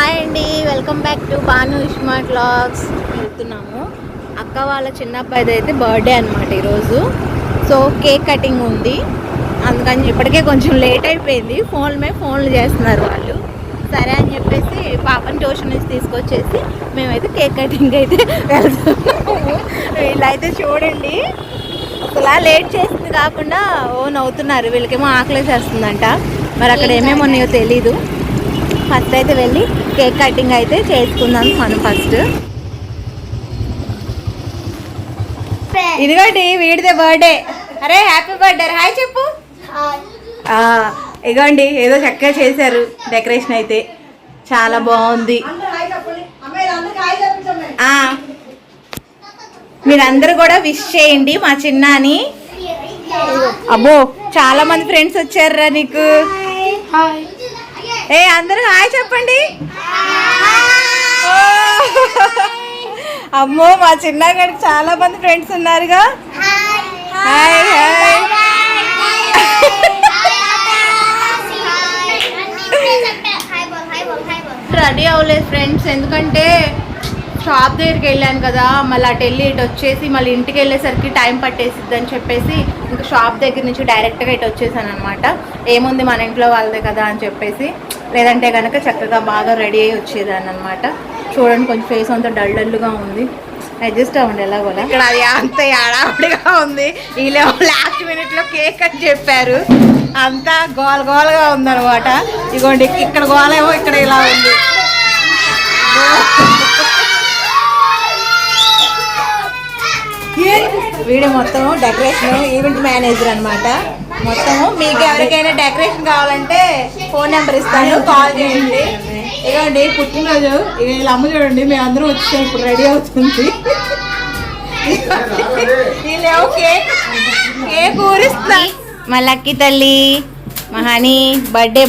Hi అండి, welcome back to Banu smart vlogs. వెళ్తున్నాము అక్క వాళ్ళ చిన్న అబ్బాయిది అయితే బర్త్డే అనమాట ఈరోజు. సో కేక్ కటింగ్ ఉంది, అందుకని ఇప్పటికే కొంచెం లేట్ అయిపోయింది. ఫోన్లు చేస్తున్నారు వాళ్ళు. సరే అని చెప్పేసి పాపని ట్యూషన్ నుంచి తీసుకొచ్చేసి మేమైతే కేక్ కటింగ్ అయితే వెళ్తున్నాము. వీళ్ళైతే చూడండి అసలు లేట్ చేసింది కాకుండా నవ్వుతున్నారు. వీళ్ళకేమో ఆకలేసేస్తుందంట. మరి అక్కడ ఏమేమి ఉన్నాయో తెలీదు. ఫస్ట్ అయితే వెళ్ళి కేక్ కటింగ్ అయితే చేసుకుందాం మనం ఫస్ట్. ఇదిగోండి వీడిదే బర్త్డే. అరే హ్యాపీ బర్త్డే, హాయ్ చెప్పు. ఇదిగోండి ఏదో చక్కగా చేశారు డెకరేషన్ అయితే, చాలా బాగుంది. మీరందరూ కూడా విష్ చేయండి మా చిన్నాని. అబ్బో చాలా మంది ఫ్రెండ్స్ వచ్చారా నీకు. అందరూ హాయ్ చెప్పండి. అమ్మో మా చిన్నగాడికి చాలా మంది ఫ్రెండ్స్ ఉన్నారుగా. Hi hi. రెడీ అవ్వలేదు ఫ్రెండ్స్, ఎందుకంటే షాప్ దగ్గరికి వెళ్ళాను కదా, మళ్ళీ అటు వెళ్ళి ఇటు వచ్చేసి మళ్ళీ ఇంటికి వెళ్ళేసరికి టైం పట్టేసిద్ది అని చెప్పేసి ఇంకా షాప్ దగ్గర నుంచి డైరెక్ట్గా ఇటు వచ్చేసాను అనమాట. ఏముంది మన ఇంట్లో వాళ్ళదే కదా అని చెప్పేసి, లేదంటే కనుక చక్కగా బాగా రెడీ అయ్యి వచ్చేదాన్ని అనమాట. చూడండి కొంచెం ఫేస్ అంతా డల్గా ఉంది, అడ్జస్ట్ అవ్వండి ఎలాగోలా. ఇక్కడ అది అంత హడావిడిగా ఉంది. వీళ్ళేమో లాస్ట్ మినిట్లో కేక్ అని చెప్పారు, అంతా గోలగా ఉందనమాట. ఇదిగోండి ఇక్కడ గోలేమో ఇక్కడ ఇలా ఉంది. వీడియో మొత్తం డెకరేషన్ ఈవెంట్ మేనేజర్ అనమాట. మొత్తము మీకు ఎవరికైనా డెకరేషన్ కావాలంటే ఫోన్ నెంబర్ ఇస్తాను, కాల్ చేయండి. ఇదిగోండి పుట్టినరోజు వీళ్ళ అమ్మ చూడండి, మేము అందరం వచ్చాం, ఇప్పుడు రెడీ అవుతుంది. వీళ్ళేమో కేక్ ఊరిస్తా. మా లక్కీ తల్లి, మా హనీ బర్త్డే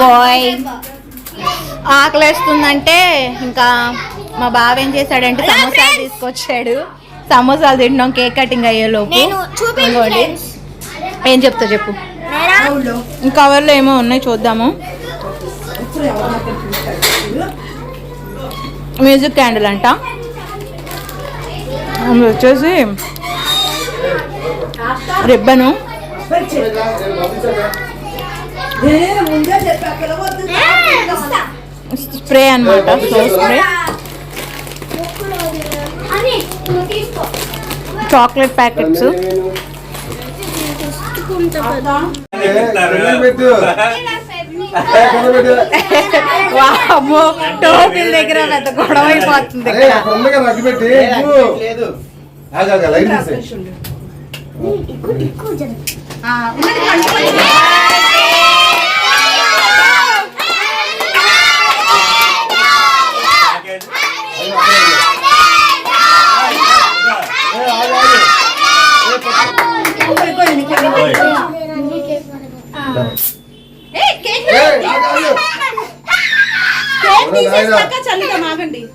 బాయ్ ఆకలేస్తుందంటే ఇంకా మా బావ ఏం చేశాడంటే సమోసాలు తీసుకొచ్చాడు. సమోసాలు తింటాం కేక్ కటింగ్ అయ్యేలోపు. ఇంకోటి ఏం చెప్తా చెప్పు. కవర్లో ఏమో ఉన్నాయి చూద్దాము. మ్యూజిక్ క్యాండిల్ అంట, వచ్చేసి రిబ్బను, స్ప్రే అనమాట, స్ప్రే, చాక్లెట్ ప్యాకెట్స్, టోపీల దగ్గర పెద్ద గొడవ అయిపోతుంది.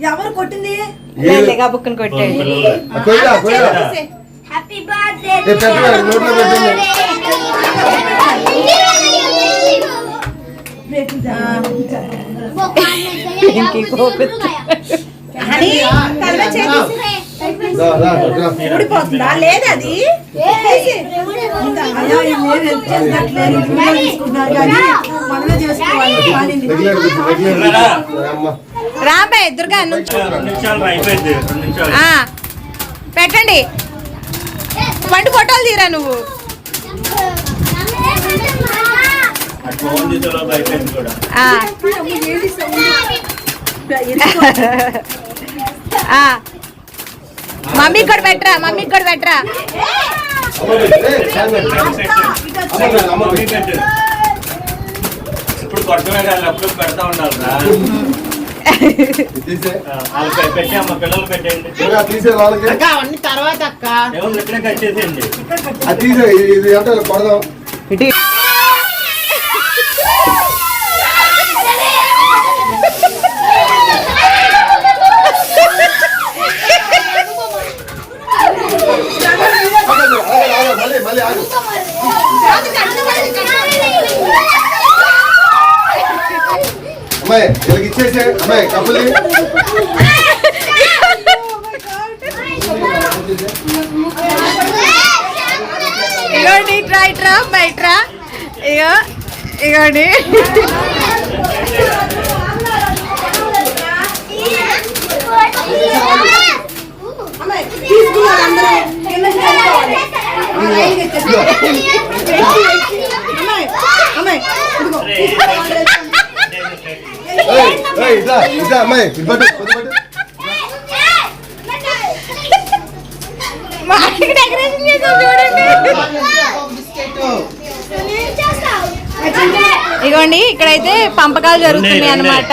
ఎవరు కొట్టింది? బుక్కను కొట్టాడు. ఊడిపోతుందా? లేదది రాబాయ్ దుర్గా పెట్టండి. పండు ఫోటోలు తీరా నువ్వు. మమ్మీ కూడా పెట్టరా, ఇప్పుడు కొట్టమే కాదు, అప్పుడు పెడతా ఉండాలి. పెట్టి అమ్మ పిల్లలు పెట్టండి. అవన్నీ తర్వాత అక్క ఇక్కడే కట్ చేసేయండి. అమ్మాయి వీళ్ళకి ఇచ్చేసే అమ్మాయి కప్పులు ఇగోండి ఇట్రా ఇట్రా బయట్రా ఇగో ఇగోండి తీసుకున్నారు అందరూ కిందకి వెళ్ళిపోవాలి. అమ్మాయి ఇదిగో ఇట్లా అమ్మాయి ఇవ్వదు మా ఇంటికి డెకరేషన్ చేసాం చూడండి. ఇగోండి ఇక్కడైతే పంపకాలు జరుగుతున్నాయి అన్నమాట.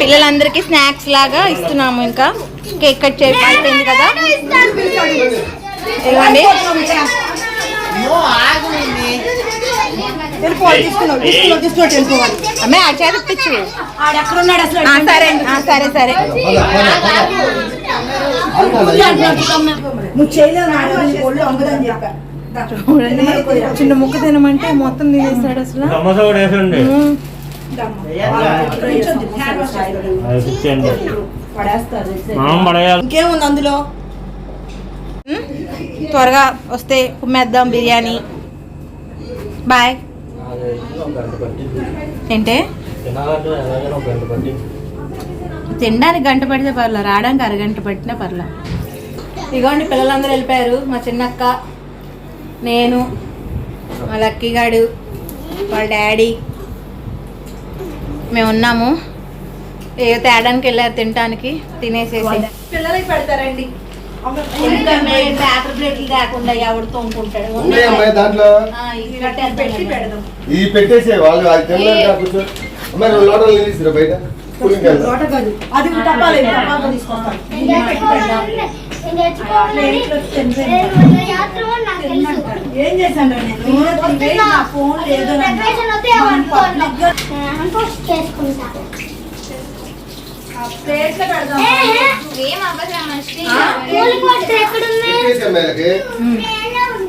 పిల్లలందరికీ స్నాక్స్ లాగా ఇస్తున్నాము. ఇంకా కేక్ కట్ చేసి అయిపోయింది కదా. ఇవ్వండి వెళ్ళిపోవాలి. తీసుకున్నాడు వెళ్ళిపోవాలి. అమ్మాయి ఆ చేతి పిచ్చు. ఆడు ఎక్కడ ఉన్నాడు అసలు? సరే సరే సరే నువ్వు చేయలేదు నాడు ఒళ్ళు అమ్మదని చెప్పా. చూడండి చిన్న ముక్క తినమంటే మొత్తం తినేస్తాడు అసలు. సమోసా కూడా వేసండి పడేయాలి. ఇంకేముంది అందులో? త్వరగా వస్తే కుమ్మేద్దాం బిర్యానీ. బాయ్. ఏంటే తినడానికి గంట పడితే పర్లా, రావడానికి అరగంట పట్టినా పర్లా. ఇగోండి పిల్లలందరూ వెళ్ళిపోయారు. మా చిన్నక్క, నేను, మా లక్కీగాడు, వాళ్ళ డాడీ, మేము ఉన్నాము. ఏదో తేడానికి వెళ్ళారు తినడానికి. తినేసేసి పిల్లలకి పెడతారండి. పేపర్ ప్లేట్లు కాకుండా ఎవడు తోముకుంటాడు. దాంట్లో పెట్టి పెడదాం. ఈ పెట్టేసే వాళ్ళు అది తినలేదు కూర్చో. అమ్మాయి 2 లోటలు నిలిచిరా బయట. తోట కాదు అది డబ్బాలు తీసుకొస్తాను. ఏం చేశాను నేను? నా ఫోన్ లేదు. ప్లేట్లో పెడదాం.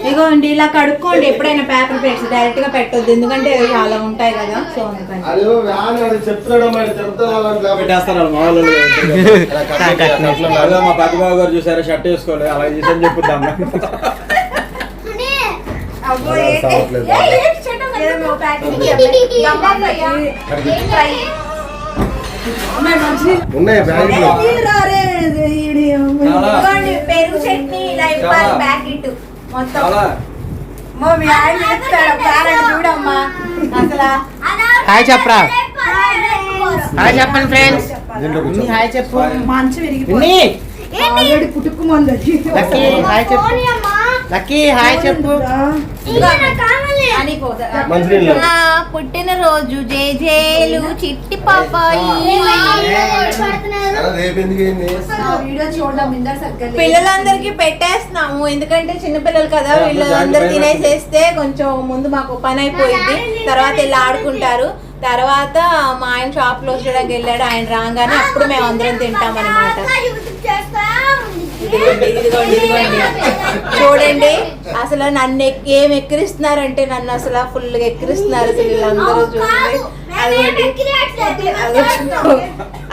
ఇగోండి ఇలా కడుక్కోండి. ఎప్పుడైనా పేపర్ ప్లేట్స్ డైరెక్ట్ గా పెట్టొద్దు, ఎందుకంటే చాలా ఉంటాయి కదా. సో అందుకని మా పెద్దబాబు గారు చూసారా షర్ట్ వేసుకోలేదు, అలా చేసని చెప్పుద్దాం. ఉన్నాయి బ్యాగ్లో. పెరుగు చట్నీ ప్యాకెట్ మొత్తం చూడమ్మా అసలు. హాయ్ చెప్పరా, హాయ్ చెప్పండి ఫ్రెండ్స్. హాయ్ చెప్పు. మంచి విరిగి పుట్టుకుమంది. హాయ్ చెప్పు. లక్కీ హాయ్ చెప్పు. పుట్టినరోజు జేజేలు చిట్టి పాపాయి. పిల్లలందరికీ పెట్టేస్తున్నాము, ఎందుకంటే చిన్నపిల్లలు కదా, వీళ్ళందరూ తినేసేస్తే కొంచెం ముందు మాకు పని అయిపోయింది. తర్వాత వెళ్ళి ఆడుకుంటారు. తర్వాత మా ఆయన షాప్ లో చూడడానికి వెళ్ళాడు. ఆయన రాగానే అప్పుడు మేము అందరం తింటాం అనమాట. ఇదిగోండి చూడండి అసలు నన్ను ఏం ఎక్కిరిస్తున్నారంటే, నన్ను అసలు ఫుల్ గా ఎక్కిరిస్తున్నారు అసలు వీళ్ళందరూ. చూడండి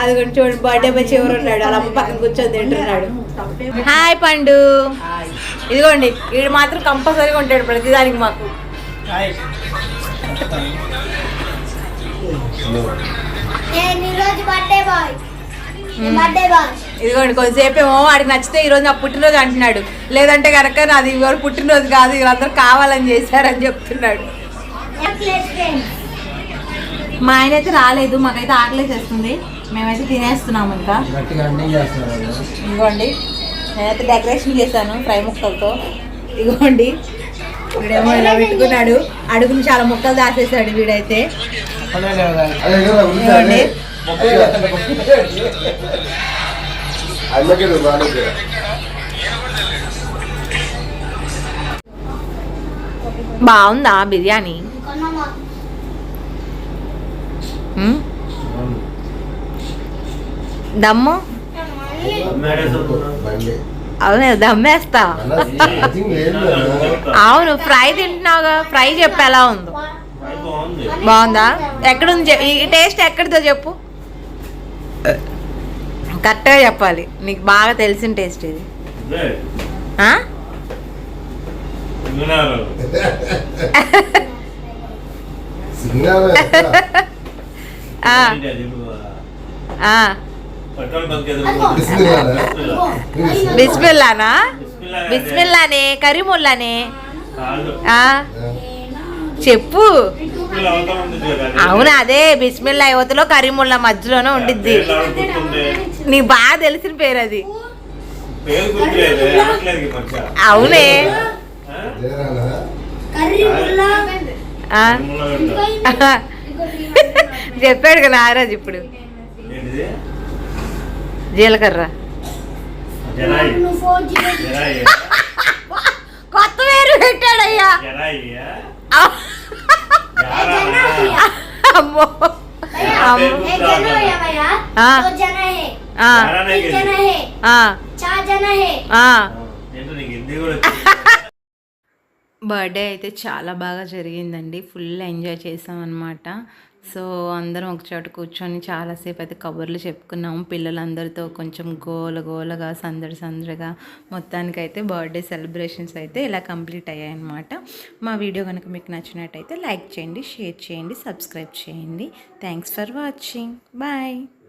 అదిగోండి చూడండి, బర్త్డే బాయ్ చివరి ఉన్నాడు, వాళ్ళ అమ్మ పక్కన కూర్చొని తింటున్నాడు. హాయ్ పండు. ఇదిగోండి వీడు మాత్రం కంపల్సరీగా ఉంటాడు ప్రతిదానికి మాకు. ఇదిగోండి కొంతసేపు ఏమో వాడికి నచ్చితే ఈరోజు నా పుట్టినరోజు అంటున్నాడు, లేదంటే కనుక నాది ఇవాళ పుట్టినరోజు కాదు, వీళ్ళందరూ కావాలని చేశారని చెప్తున్నాడు. మా ఆయన అయితే రాలేదు, మాకైతే ఆకలేసేస్తుంది, మేమైతే తినేస్తున్నాము. ఇంకా ఇదిగోండి నేనైతే డెకరేషన్ చేశాను ఫ్రై ముక్కలతో. ఇదిగోండి వీడేమో ఇలా పెట్టుకున్నాడు, అడుగుని చాలా ముక్కలు దాచేసాడు వీడైతే. ఇదిగోండి బాగుందా బిర్యానీ? దమ్ము అవును దమ్మేస్తా. అవును ఫ్రై తింటున్నావుగా, ఫ్రై చెప్పు ఎలా ఉందో. బాగుంది. బాగుందా? ఎక్కడుంది ఈ టేస్ట్ ఎక్కడిదో చెప్పు, కరెక్ట్గా చెప్పాలి, నీకు బాగా తెలిసిన టేస్ట్ ఇది. ఇదే. ఆ? విన్నారు. సిగ్నల్ ఆ, ఏంటి అది ఇప్పుడు? ఆ. పెట్రోల్ బంక్ ఎదురు. బిస్మిల్లానా? బిస్మిల్లా. బిస్మిల్లానే, కరీముల్లానే. కాదు. ఆ, చెప్పు. బిస్మిల్లా అవతల ఉంది కదా అది. అవును, అదే బిస్మిల్లా యువతలో కరీముల్లా మధ్యలోనే ఉండిద్ది. పేర్లు ఎవరికి గుర్తుంది? నీకు బాగా తెలిసిన పేరు అది. పేరు గుర్తులేదు, అనట్లేదు ఈ మధ్య. అవునే. ఆ? లేరానా? ఆ, మూల పెట్టు. చెప్పాడు కదా నాగరాజు ఇప్పుడు. ఏంటిది? జీలకర్ర. జరాయి. జరాయి. కొత్త పేరు పెట్టాడయ్యా. జరాయియా? ఆ, జారానా? అమ్మో. పేరు గుర్తురాదు. ఆ, ఆ, జారానే గెలిచి. ఆ, ఆ. ఏంటో నీకు హిందీ కూడా వచ్చింది. బర్త్డే అయితే చాలా బాగా జరిగిందండి, ఫుల్ ఎంజాయ్ చేసామన్నమాట. సో అందరం ఒక చోట కూర్చొని చాలాసేపు అయితే కబుర్లు చెప్పుకున్నాము, పిల్లలందరితో కొంచెం గోలగా సందడిగా. మొత్తానికైతే బర్త్డే సెలబ్రేషన్స్ అయితే ఇలా కంప్లీట్ అయ్యాయి అన్నమాట. మా వీడియో కనుక మీకు నచ్చినట్టయితే లైక్ చేయండి, షేర్ చేయండి, సబ్స్క్రైబ్ చేయండి. Thanks for watching. బాయ్.